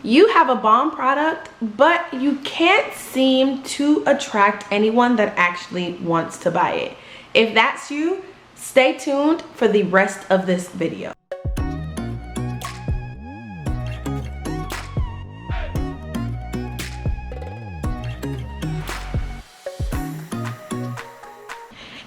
You have a bomb product, but you can't seem to attract anyone that actually wants to buy it. If that's you, stay tuned for the rest of this video.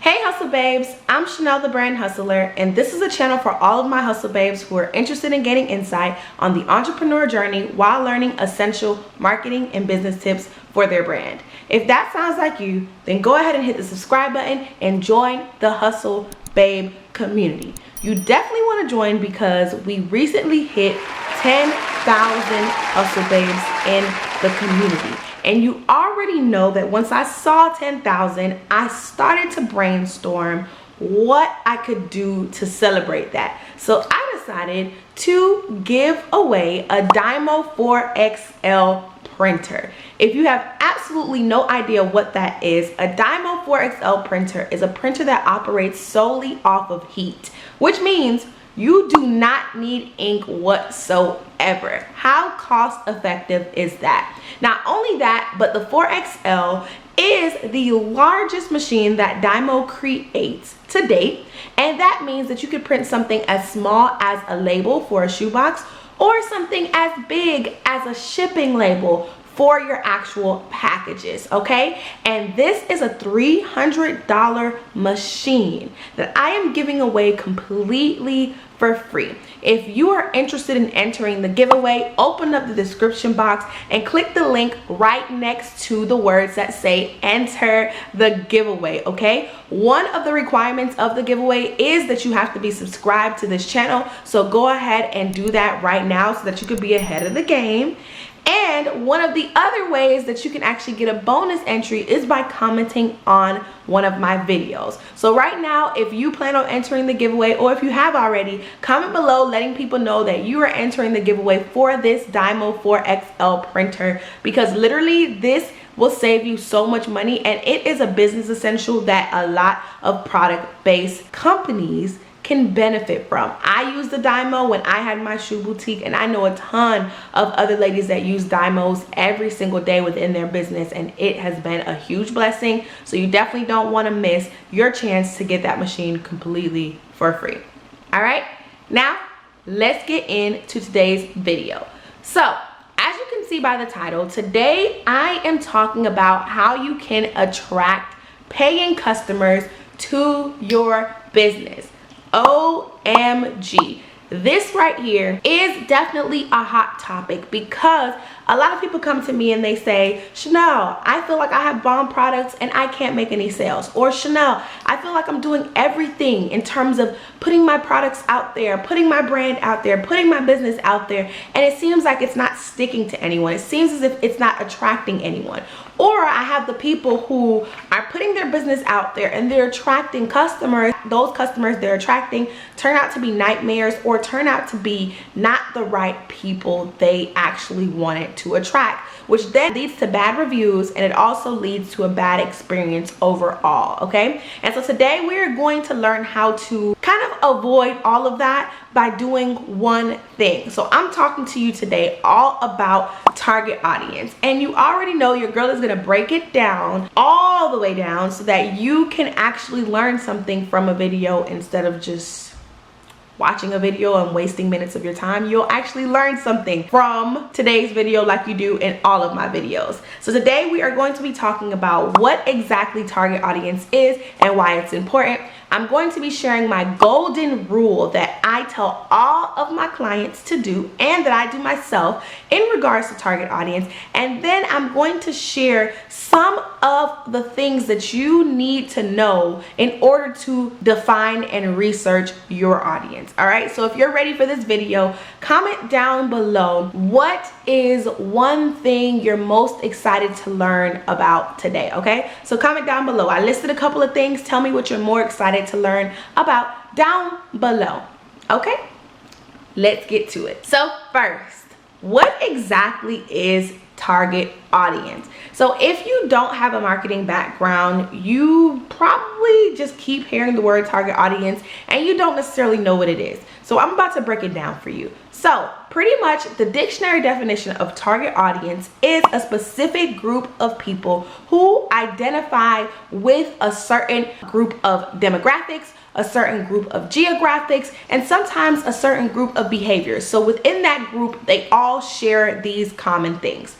Hey hustle babes, I'm Chanel the Brand Hustler, and this is a channel for all of my hustle babes who are interested in gaining insight on the entrepreneur journey while learning essential marketing and business tips for their brand. If that sounds like you, then go ahead and hit the subscribe button and join the Hustle Babe community. You definitely want to join because we recently hit 10,000 hustle babes in the community. And you already know that once I saw 10,000, I started to brainstorm what I could do to celebrate that. So I decided to give away a Dymo 4XL printer. If you have absolutely no idea what that is, a Dymo 4XL printer is a printer that operates solely off of heat, which means you do not need ink whatsoever. How cost effective is that? Not only that, but the 4XL is the largest machine that Dymo creates to date. And that means that you could print something as small as a label for a shoebox or something as big as a shipping label for your actual packages, okay? And this is a $300 machine that I am giving away completely for free. If you are interested in entering the giveaway, open up the description box and click the link right next to the words that say enter the giveaway, okay? One of the requirements of the giveaway is that you have to be subscribed to this channel, so go ahead and do that right now so that you could be ahead of the game. And one of the other ways that you can actually get a bonus entry is by commenting on one of my videos. So right now, if you plan on entering the giveaway, or if you have already, comment below letting people know that you are entering the giveaway for this Dymo 4XL printer, because literally this will save you so much money, and it is a business essential that a lot of product-based companies can benefit from. I used the Dymo when I had my shoe boutique, and I know a ton of other ladies that use Dymos every single day within their business, and it has been a huge blessing. So you definitely don't want to miss your chance to get that machine completely for free. All right, now let's get into today's video. So as you can see by the title, today I am talking about how you can attract paying customers to your business. OMG. This right here is definitely a hot topic because a lot of people come to me and they say, Chanel, I feel like I have bomb products and I can't make any sales. Or Chanel, I feel like I'm doing everything in terms of putting my products out there, putting my brand out there, putting my business out there, and it seems like it's not sticking to anyone. It seems as if it's not attracting anyone. Or I have the people who are putting their business out there and they're attracting customers. Those customers they're attracting turn out to be nightmares or turn out to be not the right people they actually wanted to attract, which then leads to bad reviews, and it also leads to a bad experience overall, okay? And so today we're going to learn how to kind of avoid all of that by doing one thing. So I'm talking to you today all about target audience, and you already know your girl is gonna break it down all the way down so that you can actually learn something from a video instead of just watching a video and wasting minutes of your time. You'll actually learn something from today's video like you do in all of my videos. So today we are going to be talking about what exactly target audience is and why it's important. I'm going to be sharing my golden rule that I tell all of my clients to do and that I do myself in regards to target audience. And then I'm going to share some of the things that you need to know in order to define and research your audience. All right, so if you're ready for this video, comment down below what is one thing you're most excited to learn about today, okay? So comment down below. I listed a couple of things. Tell me what you're more excited to learn about down below, okay? Let's get to it. So first, what exactly is target audience. So if you don't have a marketing background, you probably just keep hearing the word target audience and you don't necessarily know what it is. So I'm about to break it down for you. So pretty much the dictionary definition of target audience is a specific group of people who identify with a certain group of demographics, a certain group of geographics, and sometimes a certain group of behaviors. So within that group, they all share these common things.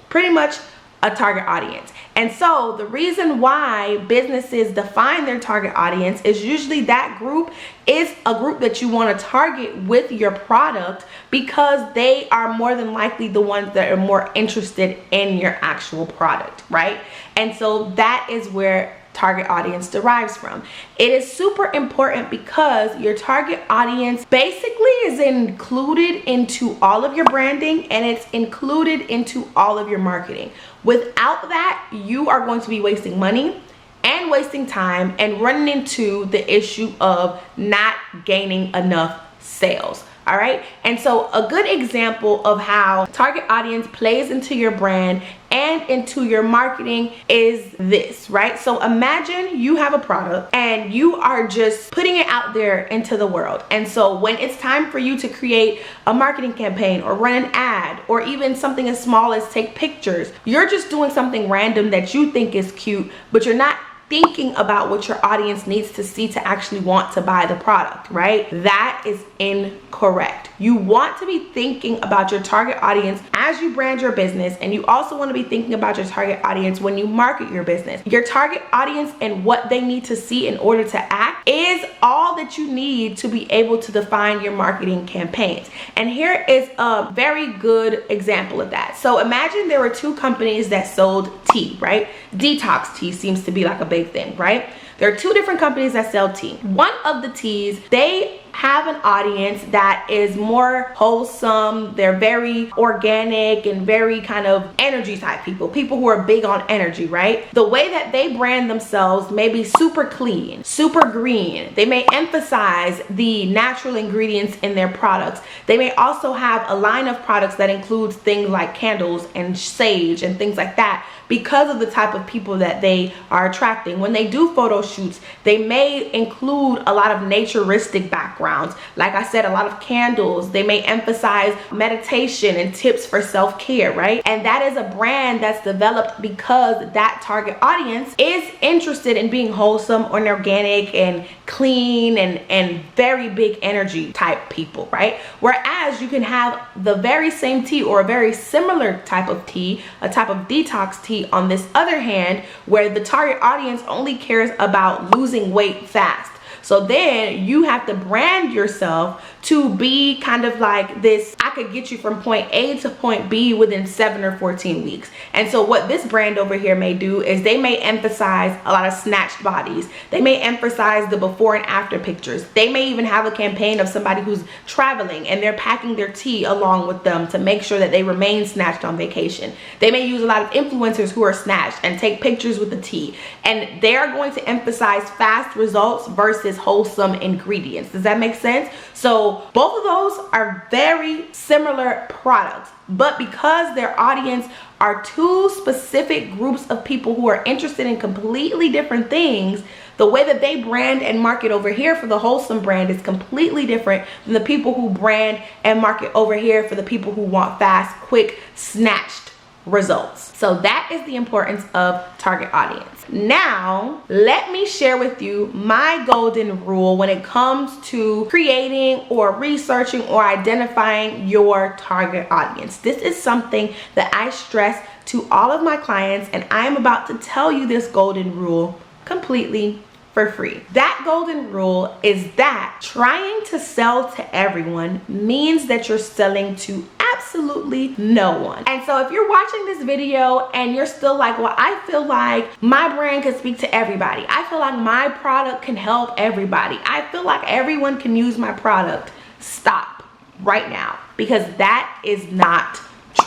Pretty much a target audience. And so the reason why businesses define their target audience is usually that group is a group that you want to target with your product, because they are more than likely the ones that are more interested in your actual product, right? And so that is where target audience derives from. It is super important because your target audience basically is included into all of your branding and it's included into all of your marketing. Without that, you are going to be wasting money and wasting time and running into the issue of not gaining enough sales. All right. And so a good example of how target audience plays into your brand and into your marketing is this, right? So imagine you have a product and you are just putting it out there into the world. And so when it's time for you to create a marketing campaign or run an ad or even something as small as take pictures, you're just doing something random that you think is cute, but you're not thinking about what your audience needs to see to actually want to buy the product, right? That is incorrect. You want to be thinking about your target audience as you brand your business, and you also want to be thinking about your target audience when you market your business. Your target audience and what they need to see in order to act is all that you need to be able to define your marketing campaigns. And here is a very good example of that. So imagine there were two companies that sold tea, right? Detox tea seems to be like a big thing, right? There are two different companies that sell tea. One of the teas, they have an audience that is more wholesome. They're very organic and very kind of energy type people who are big on energy, right? The way that they brand themselves may be super clean, super green. They may emphasize the natural ingredients in their products. They may also have a line of products that includes things like candles and sage and things like that, because of the type of people that they are attracting. When they do photo shoots, they may include a lot of naturistic backgrounds. Like I said, a lot of candles. They may emphasize meditation and tips for self-care, right? And that is a brand that's developed because that target audience is interested in being wholesome and organic and clean and very big energy type people, right? Whereas you can have the very same tea or a very similar type of tea, a type of detox tea on this other hand, where the target audience only cares about losing weight fast. So then you have to brand yourself to be kind of like this, I could get you from point A to point B within 7 or 14 weeks. And so what this brand over here may do is they may emphasize a lot of snatched bodies. They may emphasize the before and after pictures. They may even have a campaign of somebody who's traveling and they're packing their tea along with them to make sure that they remain snatched on vacation. They may use a lot of influencers who are snatched and take pictures with the tea. And they're going to emphasize fast results versus wholesome ingredients. Does that make sense? So both of those are very similar products, but because their audience are two specific groups of people who are interested in completely different things, the way that they brand and market over here for the wholesome brand is completely different than the people who brand and market over here for the people who want fast, quick, snatched results. So that is the importance of target audience. Now, let me share with you my golden rule when it comes to creating or researching or identifying your target audience. This is something that I stress to all of my clients, and I am about to tell you this golden rule completely for free. That golden rule is that trying to sell to everyone means that you're selling to absolutely no one. And so if you're watching this video and you're still like, well, I feel like my brand can speak to everybody. I feel like my product can help everybody. I feel like everyone can use my product. Stop right now, because that is not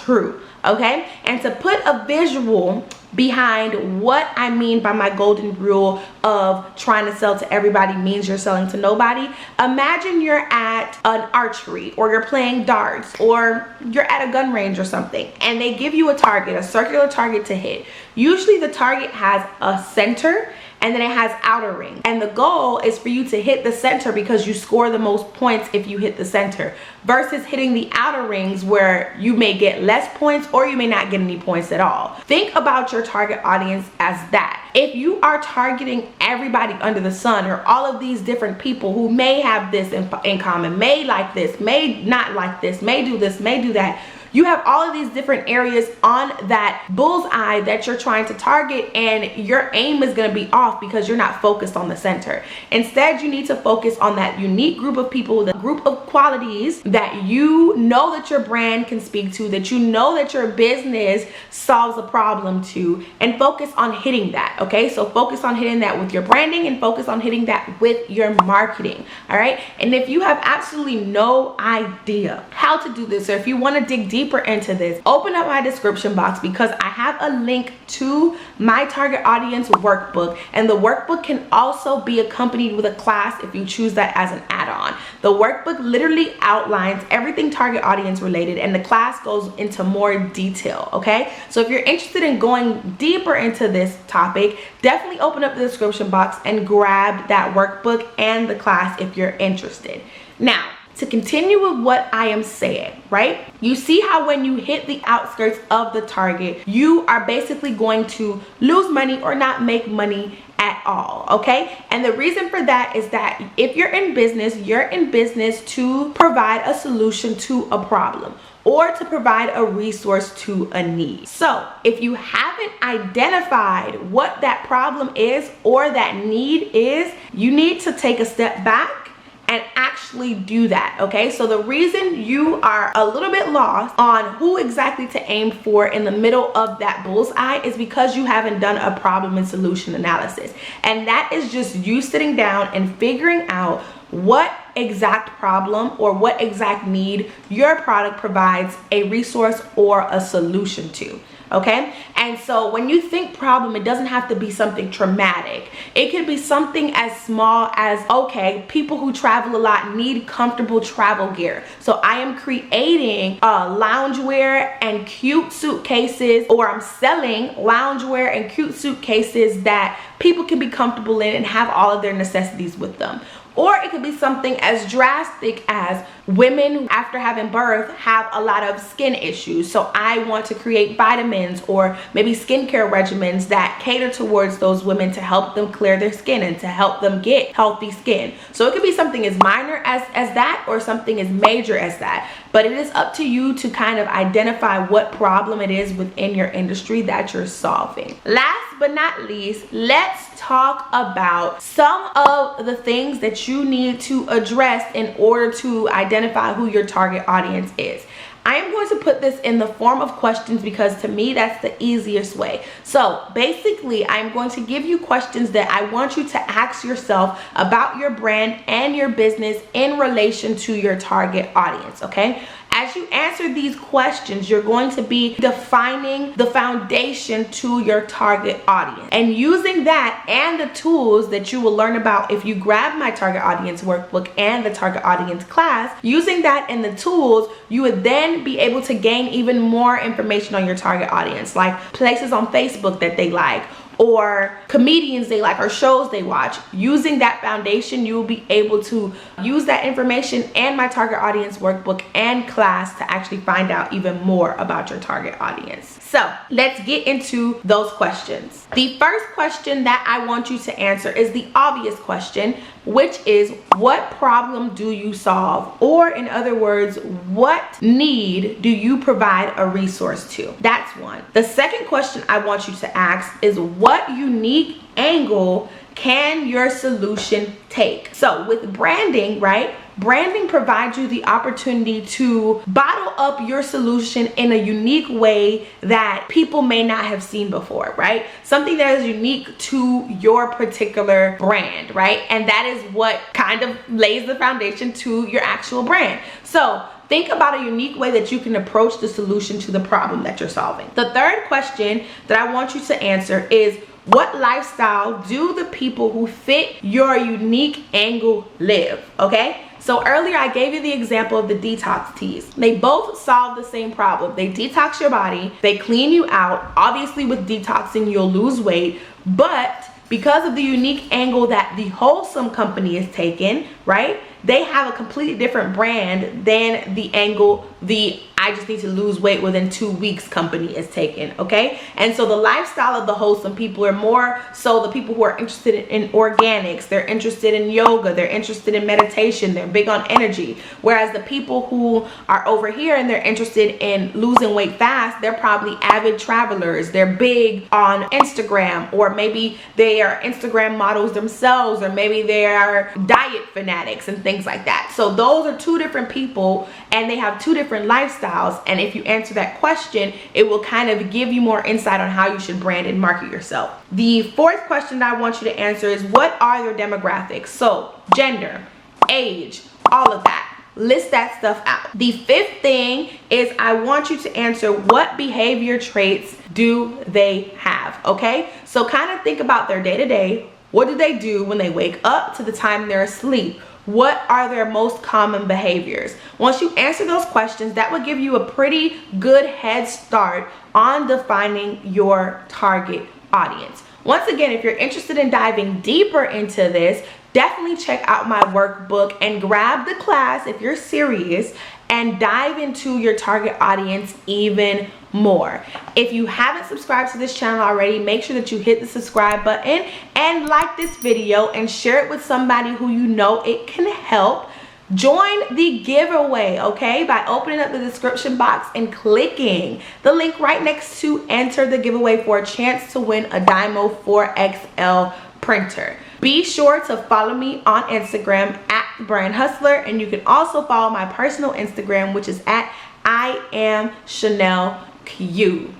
true. Okay? And to put a visual behind what I mean by my golden rule of trying to sell to everybody means you're selling to nobody. Imagine you're at an archery, or you're playing darts, or you're at a gun range or something, and they give you a target, a circular target to hit. Usually the target has a center and then it has outer ring, and the goal is for you to hit the center because you score the most points if you hit the center, versus hitting the outer rings where you may get less points or you may not get any points at all. Think about your target audience as that. If you are targeting everybody under the sun, or all of these different people who may have this in common, may like this, may not like this, may do this, may do that, you have all of these different areas on that bullseye that you're trying to target, and your aim is going to be off because you're not focused on the center. Instead, you need to focus on that unique group of people, the group of qualities that you know that your brand can speak to, that you know that your business solves a problem to, and focus on hitting that. Okay, so focus on hitting that with your branding, and focus on hitting that with your marketing. All right, and if you have absolutely no idea how to do this, or if you want to dig deeper into this, open up my description box, because I have a link to my target audience workbook, and the workbook can also be accompanied with a class if you choose that as an add-on. The workbook literally outlines everything target audience related, and the class goes into more detail. Okay, so if you're interested in going deeper into this topic, definitely open up the description box and grab that workbook and the class if you're interested. Now, to continue with what I am saying, right? You see how when you hit the outskirts of the target, you are basically going to lose money or not make money at all, okay? And the reason for that is that if you're in business to provide a solution to a problem, or to provide a resource to a need. So if you haven't identified what that problem is or that need is, you need to take a step back and actually do that. Okay, so the reason you are a little bit lost on who exactly to aim for in the middle of that bullseye is because you haven't done a problem and solution analysis, and that is just you sitting down and figuring out what exact problem or what exact need your product provides a resource or a solution to. Okay, and so when you think problem, it doesn't have to be something traumatic. It could be something as small as, okay, people who travel a lot need comfortable travel gear, so I am creating loungewear and cute suitcases, or I'm selling loungewear and cute suitcases that people can be comfortable in and have all of their necessities with them. Or it could be something as drastic as women after having birth have a lot of skin issues, so I want to create vitamins or maybe skincare regimens that cater towards those women to help them clear their skin and to help them get healthy skin. So it could be something as minor as that, or something as major as that, but it is up to you to kind of identify what problem it is within your industry that you're solving. Last but not least, let's talk about some of the things that you need to address in order to identify who your target audience is. I am going to put this in the form of questions because to me that's the easiest way. So basically, I'm going to give you questions that I want you to ask yourself about your brand and your business in relation to your target audience, okay? As you answer these questions, you're going to be defining the foundation to your target audience, and using that and the tools that you will learn about if you grab my target audience workbook and the target audience class. Using that and the tools, you would then be able to gain even more information on your target audience, like places on Facebook that they like, or comedians they like, or shows they watch. Using that foundation, you will be able to use that information and my target audience workbook and class to actually find out even more about your target audience. So let's get into those questions. The first question that I want you to answer is the obvious question, which is, what problem do you solve? Or in other words, what need do you provide a resource to? That's one. The second question I want you to ask is, what unique angle can your solution take? So with branding, right? Branding provides you the opportunity to bottle up your solution in a unique way that people may not have seen before, right? Something that is unique to your particular brand, right? And that is what kind of lays the foundation to your actual brand. So think about a unique way that you can approach the solution to the problem that you're solving. The third question that I want you to answer is, what lifestyle do the people who fit your unique angle live? Okay, so earlier I gave you the example of the detox teas. They both solve the same problem. They detox your body, they clean you out. Obviously with detoxing you'll lose weight, but because of the unique angle that the Wholesome company is taking, right? They have a completely different brand than the angle the I just need to lose weight within 2 weeks company is taking, okay? And so the lifestyle of the Wholesome people are more so the people who are interested in organics, they're interested in yoga, they're interested in meditation, they're big on energy. Whereas the people who are over here and they're interested in losing weight fast, they're probably avid travelers, they're big on Instagram, or maybe they are Instagram models themselves, or maybe they are diet fanatics and things like that. So those are two different people and they have two different lifestyles. And if you answer that question, it will kind of give you more insight on how you should brand and market yourself. The fourth question that I want you to answer is, what are your demographics? So gender, age, all of that. List that stuff out. The fifth thing is I want you to answer, what behavior traits do they have? Okay, so kind of think about their day-to-day. What do they do when they wake up to the time they're asleep? What are their most common behaviors? Once you answer those questions, that will give you a pretty good head start on defining your target audience. Once again, if you're interested in diving deeper into this, definitely check out my workbook and grab the class if you're serious and dive into your target audience even more. If you haven't subscribed to this channel already, make sure that you hit the subscribe button and like this video and share it with somebody who you know it can help. Join the giveaway, okay, by opening up the description box and clicking the link right next to enter the giveaway for a chance to win a Dymo 4XL printer. Be sure to follow me on Instagram at Brand Hustler, and you can also follow my personal Instagram, which is at I am Chanel Q.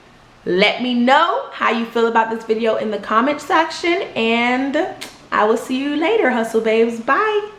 Let me know how you feel about this video in the comment section, and I will see you later, Hustle Babes. Bye.